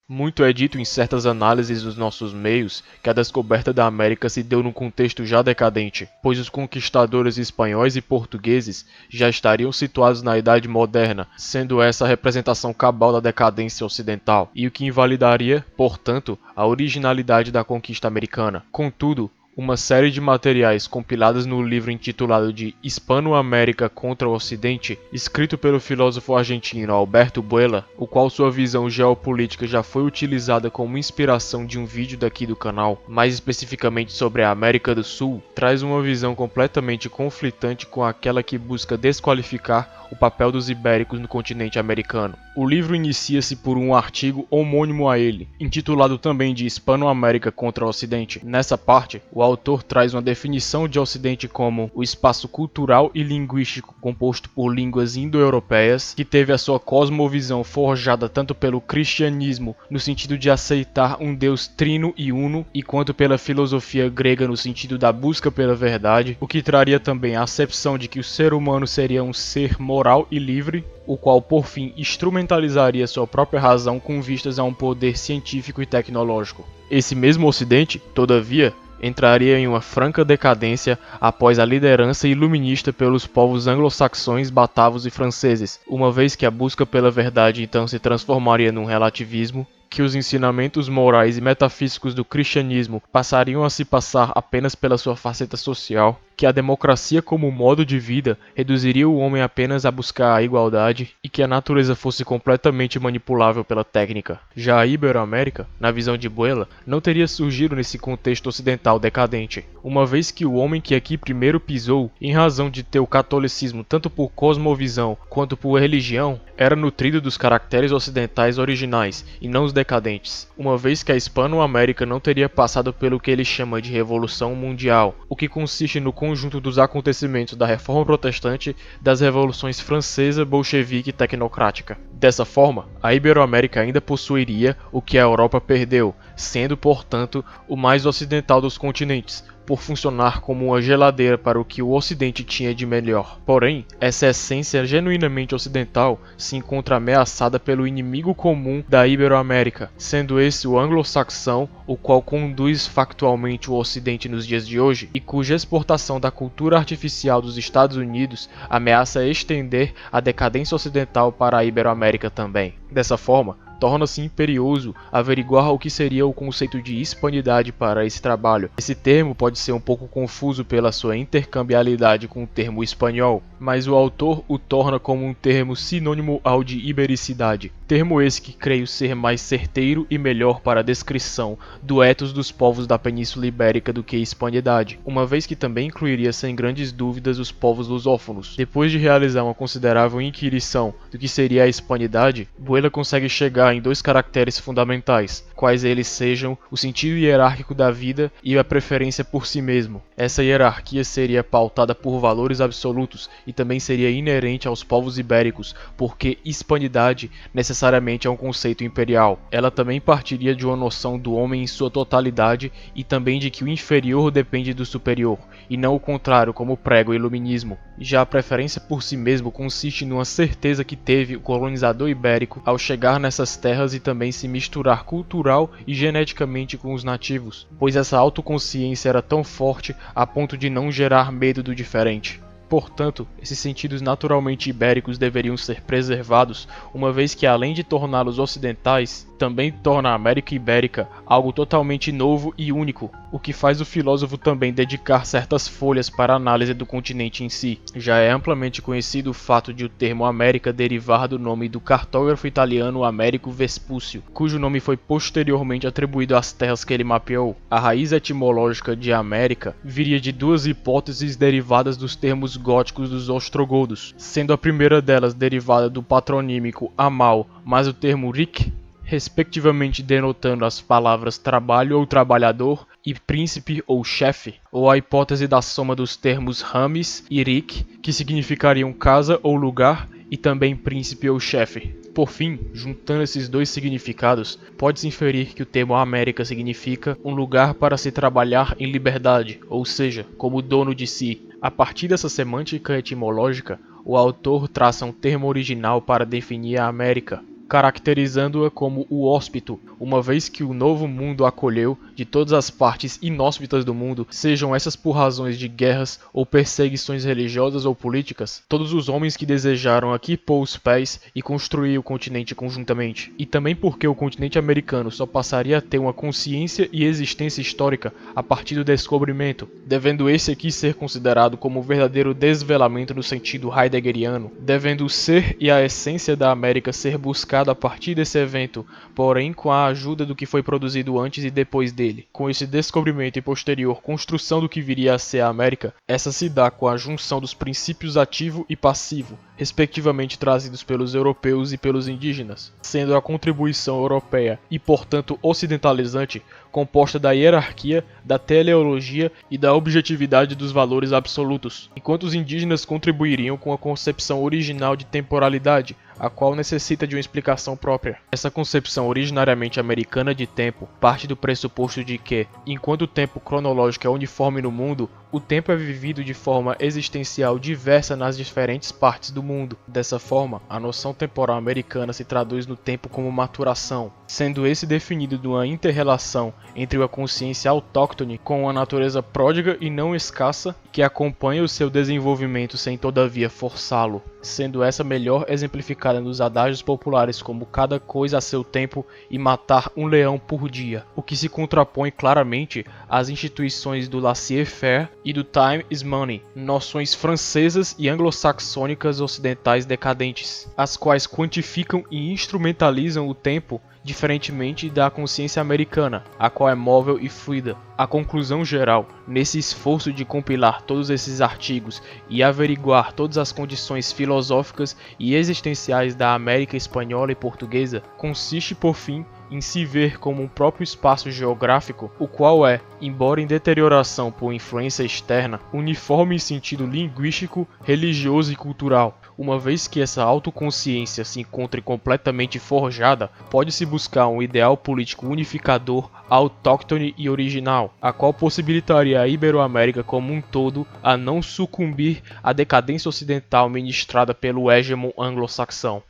Muito é dito em certas análises dos nossos meios que a descoberta da América se deu num contexto já decadente, pois os conquistadores espanhóis e portugueses já estariam situados na Idade Moderna, sendo essa a representação cabal da decadência ocidental, e o que invalidaria, portanto, a originalidade da conquista americana. Contudo, uma série de materiais compilados no livro intitulado de Hispano-América contra o Ocidente, escrito pelo filósofo argentino Alberto Buela, o qual sua visão geopolítica já foi utilizada como inspiração de um vídeo daqui do canal, mais especificamente sobre a América do Sul, traz uma visão completamente conflitante com aquela que busca desqualificar o papel dos ibéricos no continente americano. O livro inicia-se por um artigo homônimo a ele, intitulado também de Hispano-América contra o Ocidente. Nessa parte, o autor traz uma definição de Ocidente como o espaço cultural e linguístico composto por línguas indo-europeias, que teve a sua cosmovisão forjada tanto pelo cristianismo, no sentido de aceitar um Deus trino e uno, e quanto pela filosofia grega no sentido da busca pela verdade, o que traria também a acepção de que o ser humano seria um ser moral e livre, o qual por fim instrumentalizaria sua própria razão com vistas a um poder científico e tecnológico. Esse mesmo Ocidente, todavia, entraria em uma franca decadência após a liderança iluminista pelos povos anglo-saxões, batavos e franceses, uma vez que a busca pela verdade então se transformaria num relativismo, que os ensinamentos morais e metafísicos do cristianismo passariam a se passar apenas pela sua faceta social, que a democracia como modo de vida reduziria o homem apenas a buscar a igualdade e que a natureza fosse completamente manipulável pela técnica. Já a Iberoamérica, na visão de Buela, não teria surgido nesse contexto ocidental decadente, uma vez que o homem que aqui primeiro pisou, em razão de ter o catolicismo tanto por cosmovisão quanto por religião, era nutrido dos caracteres ocidentais originais e não os decadentes, uma vez que a Hispano-América não teria passado pelo que ele chama de Revolução Mundial, o que consiste no conjunto dos acontecimentos da Reforma Protestante, das revoluções francesa, bolchevique e tecnocrática. Dessa forma, a Iberoamérica ainda possuiria o que a Europa perdeu, sendo, portanto, o mais ocidental dos continentes, por funcionar como uma geladeira para o que o Ocidente tinha de melhor. Porém, essa essência genuinamente ocidental se encontra ameaçada pelo inimigo comum da Iberoamérica, sendo esse o anglo-saxão, o qual conduz factualmente o Ocidente nos dias de hoje e cuja exportação da cultura artificial dos Estados Unidos ameaça estender a decadência ocidental para a Iberoamérica também. Dessa forma, torna-se imperioso averiguar o que seria o conceito de hispanidade para esse trabalho. Esse termo pode ser um pouco confuso pela sua intercambiabilidade com o termo espanhol, mas o autor o torna como um termo sinônimo ao de ibericidade, termo esse que creio ser mais certeiro e melhor para a descrição do ethos dos povos da Península Ibérica do que hispanidade, uma vez que também incluiria sem grandes dúvidas os povos lusófonos. Depois de realizar uma considerável inquirição do que seria a hispanidade, Buela consegue chegar em dois caracteres fundamentais, quais eles sejam o sentido hierárquico da vida e a preferência por si mesmo. Essa hierarquia seria pautada por valores absolutos e também seria inerente aos povos ibéricos, porque hispanidade necessariamente é um conceito imperial. Ela também partiria de uma noção do homem em sua totalidade e também de que o inferior depende do superior, e não o contrário como prega o iluminismo. Já a preferência por si mesmo consiste numa certeza que teve o colonizador ibérico ao chegar nessas terras e também se misturar cultural e geneticamente com os nativos, pois essa autoconsciência era tão forte a ponto de não gerar medo do diferente. Portanto, esses sentidos naturalmente ibéricos deveriam ser preservados, uma vez que além de torná-los ocidentais, também torna a América Ibérica algo totalmente novo e único, o que faz o filósofo também dedicar certas folhas para a análise do continente em si. Já é amplamente conhecido o fato de o termo América derivar do nome do cartógrafo italiano Américo Vespúcio, cujo nome foi posteriormente atribuído às terras que ele mapeou. A raiz etimológica de América viria de duas hipóteses derivadas dos termos góticos dos ostrogodos, sendo a primeira delas derivada do patronímico Amal, mas o termo Ric, respectivamente denotando as palavras trabalho ou trabalhador e príncipe ou chefe, ou a hipótese da soma dos termos Rames e Ric, que significariam casa ou lugar, e também príncipe ou chefe. Por fim, juntando esses dois significados, pode-se inferir que o termo América significa um lugar para se trabalhar em liberdade, ou seja, como dono de si. A partir dessa semântica etimológica, o autor traça um termo original para definir a América, caracterizando-a como o hóspito, uma vez que o novo mundo acolheu de todas as partes inóspitas do mundo, sejam essas por razões de guerras ou perseguições religiosas ou políticas, todos os homens que desejaram aqui pôr os pés e construir o continente conjuntamente. E também porque o continente americano só passaria a ter uma consciência e existência histórica a partir do descobrimento, devendo esse aqui ser considerado como o verdadeiro desvelamento no sentido heideggeriano, devendo o ser e a essência da América ser buscado a partir desse evento, porém com a ajuda do que foi produzido antes e depois dele. Com esse descobrimento e posterior construção do que viria a ser a América, essa se dá com a junção dos princípios ativo e passivo, respectivamente trazidos pelos europeus e pelos indígenas, sendo a contribuição europeia e, portanto, ocidentalizante, composta da hierarquia, da teleologia e da objetividade dos valores absolutos, enquanto os indígenas contribuiriam com a concepção original de temporalidade, a qual necessita de uma explicação própria. Essa concepção originariamente americana de tempo parte do pressuposto de que, enquanto o tempo cronológico é uniforme no mundo, o tempo é vivido de forma existencial diversa nas diferentes partes do mundo. Dessa forma, a noção temporal americana se traduz no tempo como maturação, sendo esse definido de uma inter-relação entre a consciência autóctone com a natureza pródiga e não escassa que acompanha o seu desenvolvimento sem todavia forçá-lo, sendo essa melhor exemplificada nos adágios populares como cada coisa a seu tempo e matar um leão por dia, o que se contrapõe claramente às instituições do laissez-faire e do time is money, noções francesas e anglo-saxônicas ocidentais decadentes, as quais quantificam e instrumentalizam o tempo diferentemente da consciência americana, a qual é móvel e fluida. A conclusão geral, nesse esforço de compilar todos esses artigos e averiguar todas as condições filosóficas e existenciais da América espanhola e portuguesa, consiste por fim em se ver como um próprio espaço geográfico, o qual é, embora em deterioração por influência externa, uniforme em sentido linguístico, religioso e cultural. Uma vez que essa autoconsciência se encontre completamente forjada, pode-se buscar um ideal político unificador, autóctone e original, a qual possibilitaria a Iberoamérica como um todo a não sucumbir à decadência ocidental ministrada pelo hegemon anglo-saxão.